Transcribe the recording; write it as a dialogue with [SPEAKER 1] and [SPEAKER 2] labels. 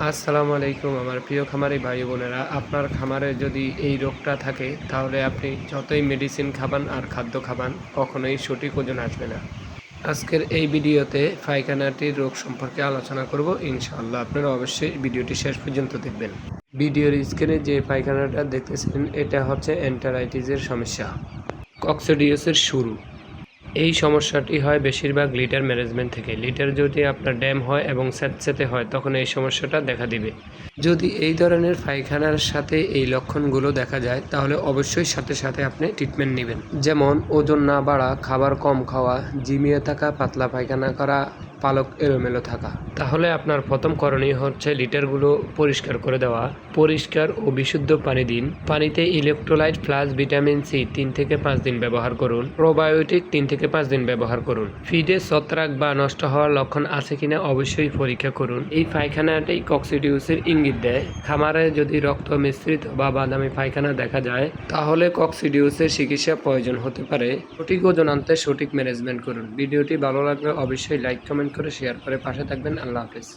[SPEAKER 1] আসসালামু আলাইকুম আমার প্রিয় খামারি ভাই বোনেরা, আপনার খামারে যদি এই রোগটা থাকে তাহলে আপনি যতই মেডিসিন খাবান আর খাদ্য খাবান কখনোই সঠিক ওজন আসবে না। আজকের এই ভিডিওতে পায়খানাটির রোগ সম্পর্কে আলোচনা করব ইনশাআল্লাহ। আপনারা অবশ্যই ভিডিওটি শেষ পর্যন্ত দেখবেন। ভিডিওর স্ক্রিনে যে পায়খানাটা দেখতেছেন এটা হচ্ছে এন্টারাইটিসের সমস্যা, কক্সিডিয়াসের শুরু। এই সমস্যাটি হয় বেশিরভাগ লিটার ম্যানেজমেন্ট থেকে। লিটার যদি আপনার ড্যাম হয় এবং স্যাঁতসেঁতে হয় তখন এই সমস্যাটা দেখা দিবে। যদি এই ধরনের পায়খানার সাথে এই লক্ষণগুলো দেখা যায় তাহলে অবশ্যই সাথে সাথে আপনি ট্রিটমেন্ট নেবেন। যেমন ওজন না বাড়া, খাবার কম খাওয়া, ঝিমিয়ে থাকা, পাতলা পায়খানা করা, পালক এলোমেলো থাকা। তাহলে আপনার প্রথম করণীয় হচ্ছে লিটারগুলো পরিষ্কার করে দেওয়া। পরিষ্কার ও বিশুদ্ধ পানি দিন। পানিতে ইলেকট্রোলাইট প্লাস ভিটামিন সি 3 থেকে 5 দিন ব্যবহার করুন। প্রোবায়োটিক 3 থেকে 5 দিন ব্যবহার করুন। ফিডে ছত্রাক বা নষ্ট হওয়ার লক্ষণ আছে কিনা অবশ্যই পরীক্ষা করুন। এই পায়খানাটাই কক্সিডিয়াসের ইঙ্গিত দেয়। খামারে যদি রক্ত মিশ্রিত বা বাদামি পায়খানা দেখা যায় তাহলে কক্সিডিয়াসের চিকিৎসা প্রয়োজন হতে পারে। সঠিক ওজন আনতে সঠিক ম্যানেজমেন্ট করুন। ভিডিওটি ভালো লাগলে অবশ্যই লাইক কমেন্ট করে শেয়ার করে পাশে থাকবেন। আল্লাহ হাফেজ।